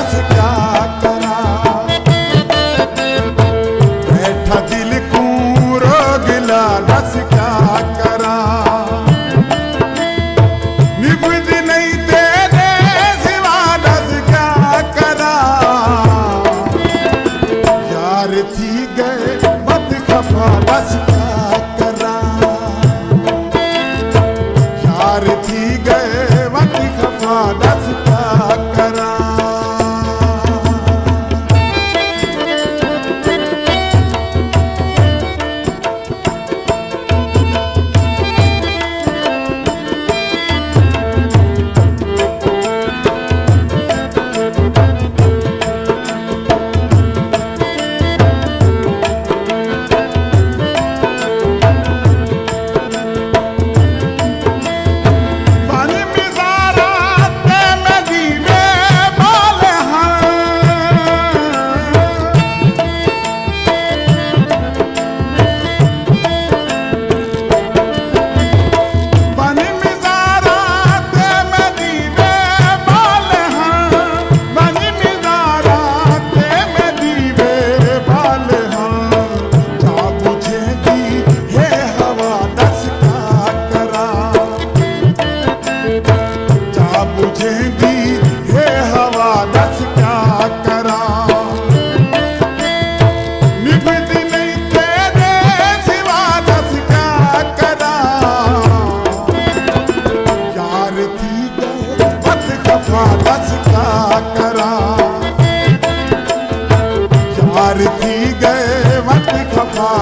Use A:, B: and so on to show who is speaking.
A: दस क्या करा, बैठा दिल को रोगिला दस क्या करा, निभद नहीं तेरे सिवा दस क्या करा, यार थी गए मत खफा दस क्या करा, यार थी गए मत खफा दस क्या करा। मुझे भी हे हवा दस क्या करा, निभद नहीं तेरे सिवा दस क्या करा, यार थी गए मत खफा दस क्या करा, यार थी गए मत खफा